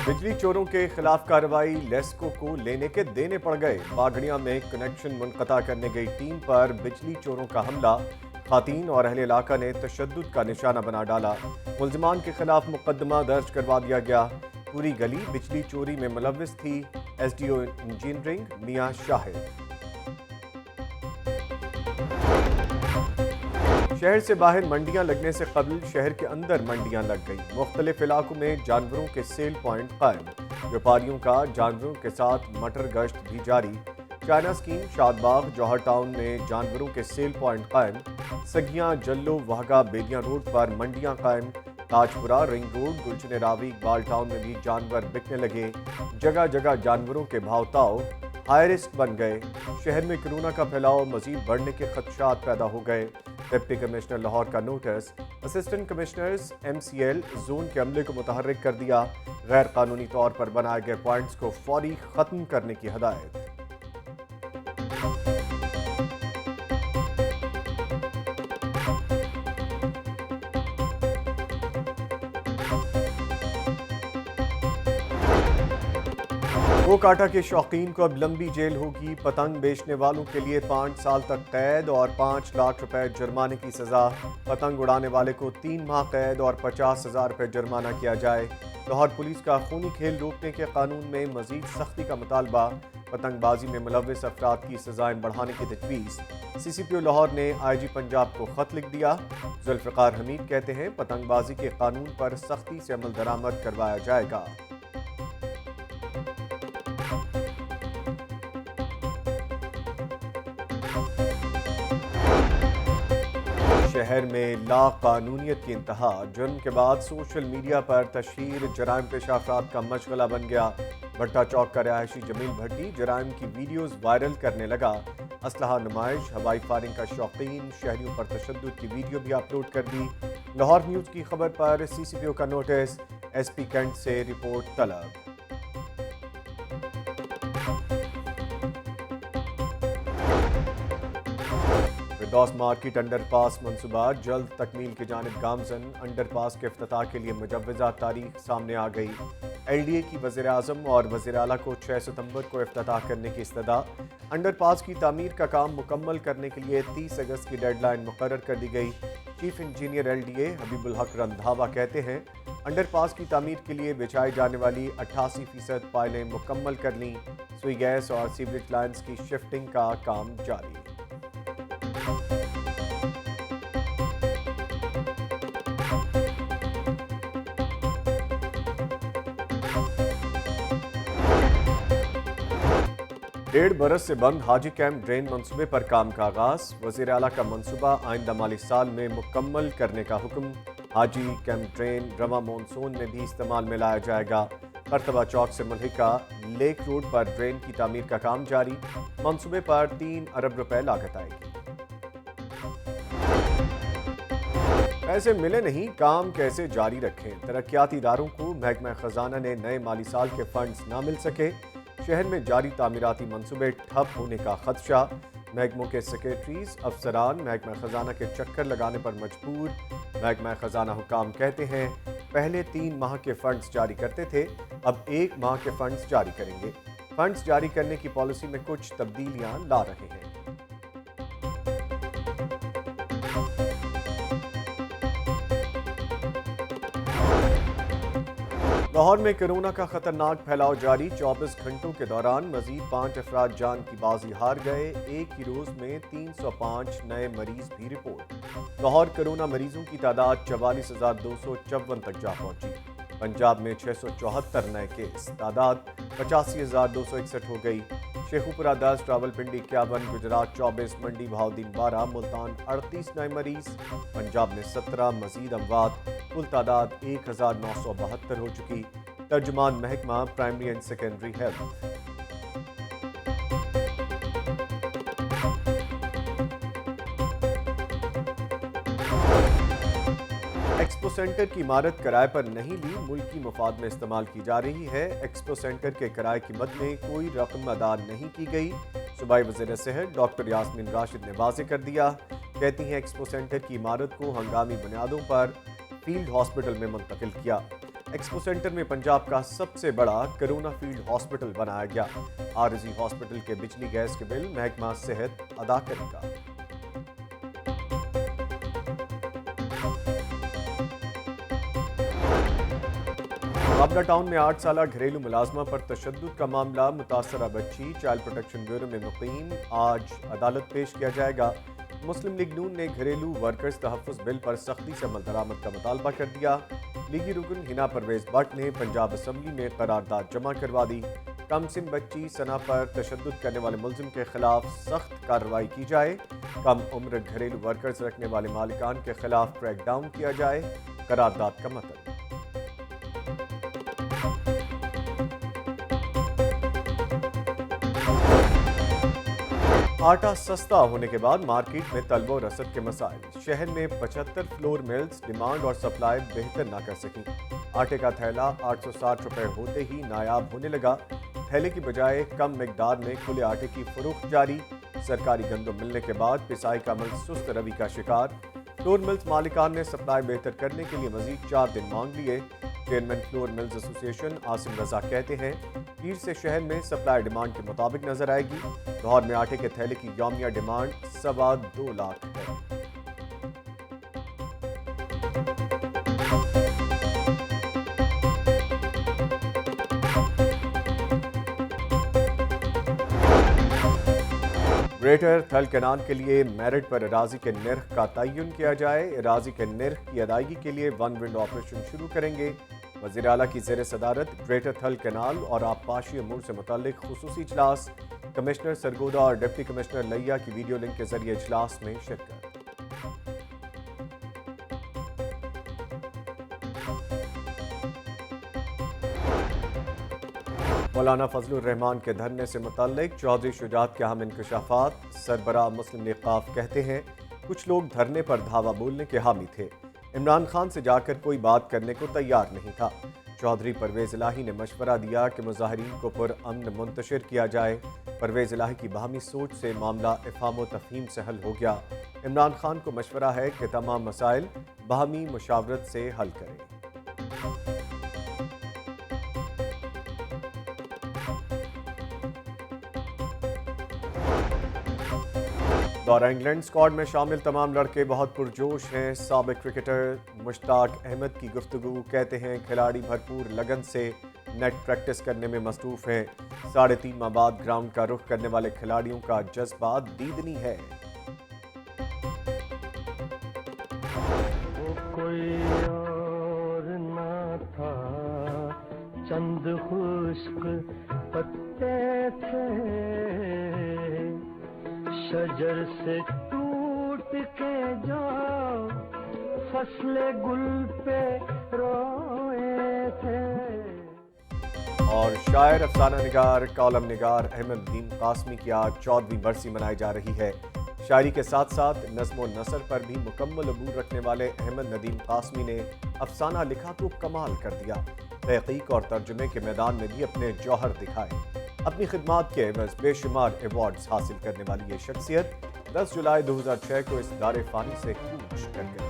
बिजली चोरों के खिलाफ कार्रवाई, लेस्को को लेने के देने पड़ गए। बागड़िया में कनेक्शन मुनक़ता करने गई टीम पर बिजली चोरों का हमला, खातीन और अहले इलाका ने तशद्दुद का निशाना बना डाला। मुल्ज़िमान के खिलाफ मुकदमा दर्ज करवा दिया गया। पूरी गली बिजली चोरी में मुलव्विस थी। SDO इंजीनियरिंग मियां शाहिद। शहर से बाहर मंडियां लगने से कबल शहर के अंदर मंडियां लग गई। मुख्तलिफ इलाकों में जानवरों के सेल पॉइंट कायम। व्यापारियों का जानवरों के साथ मटर गश्त भी जारी। चाइना स्कीम, शादबाग, जौहर टाउन में जानवरों के सेल पॉइंट कायम। सगियां, जल्लो, वाहगा, बेलियां रोड पर मंडियां कायम। ताजपुरा, रिंग रोड, गुलशन रावी, इकबाल टाउन में भी जानवर बिकने लगे। जगह जगह जानवरों के भाव हाई रिस्क बन गए। शहर में कोरोना का फैलाव मजीद बढ़ने के खदशात पैदा हो गए। डिप्टी कमिश्नर लाहौर का notice, assistant commissioners MCL zone के अमले को मुतहर्रिक कर दिया। गैर कानूनी तौर पर बनाए गए पॉइंट्स को फौरी खत्म करने की हदायत। वो काटा के शौकीन को अब लंबी जेल होगी। पतंग बेचने वालों के लिए 5 साल तक कैद और 5 लाख रुपए जुर्माने की सजा। पतंग उड़ाने वाले को 3 माह कैद और 50,000 रुपए जुर्माना किया जाए। लाहौर पुलिस का खूनी खेल रोकने के कानून में मजीद सख्ती का मुतालबा। पतंगबाजी में मुलव्विस अफराद की सजाएं बढ़ाने की तजवीज़। CCPO लाहौर ने IG पंजाब को खत लिख दिया। जुल्फ़िकार हमीद कहते हैं पतंगबाजी के कानून पर सख्ती से अमल दरामद करवाया जाएगा। शहर में लाकानूनियत की इंतहा। जुर्म के बाद सोशल मीडिया पर तशहीर जराइम पेशा अफराद का मशगला बन गया। भट्टा चौक का रहायशी जमील भट्टी जराइम की वीडियोस वायरल करने लगा। असलहा नुमाइश, हवाई फायरिंग का शौकीन, शहरियों पर तशद्दुद की वीडियो भी अपलोड कर दी। लाहौर न्यूज़ की खबर पर CCPO का नोटिस, SP कैंट से रिपोर्ट तलब। फिरदौस मार्केट अंडरपास मंसूबा जल्द तकमील की जानिब गामजन। अंडरपास के इफ्तिताह के लिए मुजव्वज़ा तारीख सामने आ गई। LDA की वज़ीर आज़म और वज़ीर आला को 6 सितंबर को इफ्तिताह करने की इस्तदा। अंडरपास की तामीर का काम मुकम्मल करने के लिए 30 अगस्त की डेडलाइन मुकर्रर कर दी गई। चीफ इंजीनियर LDA हबीबुल हक रंधावा कहते हैं अंडरपास की तामीर के लिए बिछाई जाने वाली 88% पायलें मुकम्मल कर लीं। सुई गैस और सीवरेज लाइन्स की शिफ्टिंग का काम जारी। डेढ़ बरस से बंद हाजी कैंप ड्रेन मंसूबे पर काम का आगाज। वज़ीर आला का मंसूबा आइंदा माली साल में मुकम्मल करने का हुक्म। हाजी कैंप ड्रेन रवा मानसून में भी इस्तेमाल में लाया जाएगा। करतबा चौक से मुल्हिका लेक रोड पर ड्रेन की तामीर का काम जारी। मंसूबे पर 3 अरब रुपए लागत आएगी। पैसे मिले नहीं, काम कैसे जारी रखें। तरक्याती इदारों को महकमा खजाना ने नए माली साल के फंड्स ना मिल सके। शहर में जारी तामीराती मंसूबे ठप होने का खदशा। महकमों के सेक्रेटरीज, अफसरान महकमा खजाना के चक्कर लगाने पर मजबूर। महकमा खजाना हुकाम कहते हैं पहले 3 माह के फंड्स जारी करते थे, अब 1 माह के फंड्स जारी करेंगे। फंड्स जारी करने की पॉलिसी में कुछ तब्दीलियां ला रहे हैं। लाहौर में कोरोना का खतरनाक फैलाव जारी। 24 घंटों के दौरान मजीद 5 अफराद जान की बाजी हार गए। एक ही रोज में 305 नए मरीज भी रिपोर्ट। लाहौर कोरोना मरीजों की तादाद 44,254 तक जा पहुंची। पंजाब में 674 नए केस, तादाद 85,261 हो गई। शेखुपुरा 10, रावलपिंडी 51, गुजरात 24, मंडी बहाउद्दीन 12, मुल्तान 38 नए मरीज। पंजाब में 17 मजीद अमवात, कुल तादाद 1972 हो चुकी। तर्जुमान महकमा primary and secondary health. Expo centre की इमारत किराए पर नहीं ली, मुल्की मफाद में इस्तेमाल की जा रही है। एक्सपो सेंटर के किराए की मद में कोई रकम अदा नहीं की गई। सूबाई वज़ीर सेहत डॉक्टर यास्मीन राशिद ने वाज़ेह कर दिया। कहती हैं एक्सपो सेंटर की इमारत को हंगामी बुनियादों पर फील्ड हॉस्पिटल में मुंतकिल किया। ایکسپو سینٹر میں پنجاب کا سب سے بڑا کرونا فیلڈ ہاسپٹل بنایا گیا۔ عارضی ہاسپٹل کے بجلی گیس کے بل محکمہ صحت ادا کرے گا۔ بابنا ٹاؤن میں 8 سالہ گھریلو ملازمہ پر تشدد کا معاملہ، متاثرہ بچی چائلڈ پروٹیکشن بیورو میں مقیم، آج عدالت پیش کیا جائے گا۔ مسلم لیگ نون نے گھریلو ورکرز تحفظ بل پر سختی سے عمل درآمد کا مطالبہ کر دیا۔ لیگی رکن ہنا پرویز بٹ نے پنجاب اسمبلی میں قرارداد جمع کروا دی۔ کم سن بچی ثنا پر تشدد کرنے والے ملزم کے خلاف سخت کارروائی کی جائے۔ کم عمر گھریلو ورکرز رکھنے والے مالکان کے خلاف کریک ڈاؤن کیا جائے، قرارداد کا مطلب۔ آٹا سستا ہونے کے بعد مارکیٹ میں طلب و رسد کے مسائل، شہر میں 75 فلور ملز ڈیمانڈ اور سپلائی بہتر نہ کر سکیں۔ آٹے کا تھیلا 860 روپے ہوتے ہی نایاب ہونے لگا، تھیلے کی بجائے کم مقدار میں کھلے آٹے کی فروخت جاری۔ سرکاری گندم ملنے کے بعد پسائی کا عمل سست روی کا شکار۔ فلور ملز مالکان نے سپلائی بہتر کرنے کے لیے مزید 4 دن مانگ لیے۔ چیئرمین فلور ملز ایسوسی ایشن عاصم رضا کہتے ہیں، پیر سے شہر میں سپلائی ڈیمانڈ کے مطابق نظر آئے گی۔ لاہور میں آٹے کے تھیلے کی یومیہ ڈیمانڈ 2.25 لاکھ ہے۔ گریٹر تھل کینال کے لیے میرٹ پر اراضی کے نرخ کا تعین کیا جائے، اراضی کے نرخ کی ادائیگی کے لیے ون ونڈو آپریشن شروع کریں گے۔ وزیر اعلیٰ کی زیر صدارت گریٹر تھل کینال اور آبپاشی امور سے متعلق خصوصی اجلاس، کمشنر سرگودا اور ڈپٹی کمشنر لیا کی ویڈیو لنک کے ذریعے اجلاس میں شرکت۔ مولانا فضل الرحمان کے دھرنے سے متعلق چودھری شجاعت کے اہم انکشافات، سربراہ مسلم لیگ ق کہتے ہیں کچھ لوگ دھرنے پر دھاوا بولنے کے حامی تھے، عمران خان سے جا کر کوئی بات کرنے کو تیار نہیں تھا۔ چودھری پرویز الہی نے مشورہ دیا کہ مظاہرین کو پرامن منتشر کیا جائے۔ پرویز الہی کی باہمی سوچ سے معاملہ افہام و تفہیم سے حل ہو گیا۔ عمران خان کو مشورہ ہے کہ تمام مسائل باہمی مشاورت سے حل کریں۔ دورہ انگلینڈ اسکواڈ میں شامل تمام لڑکے بہت پرجوش ہیں۔ سابق کرکٹر مشتاق احمد کی گفتگو، کہتے ہیں کھلاڑی بھرپور لگن سے نیٹ پریکٹس کرنے میں مصروف ہیں۔ 3.5 ماہ بعد گراؤنڈ کا رخ کرنے والے کھلاڑیوں کا جذبہ دیدنی ہے۔ وہ کوئی اور نہ تھا، چند خشک پتے تھے، شجر سے ٹوٹ کے جو فصل گل پہ روئے تھے۔ اور شاعر، افسانہ نگار، کالم نگار احمد ندیم قاسمی کی آج 14ویں برسی منائی جا رہی ہے۔ شاعری کے ساتھ ساتھ نظم و نثر پر بھی مکمل عبور رکھنے والے احمد ندیم قاسمی نے افسانہ لکھا تو کمال کر دیا، تحقیق اور ترجمے کے میدان میں بھی اپنے جوہر دکھائے۔ اپنی خدمات کے عوض بے شمار ایوارڈز حاصل کرنے والی یہ شخصیت 10 جولائی 2006 کو اس دار فانی سے کوچ کر گئی۔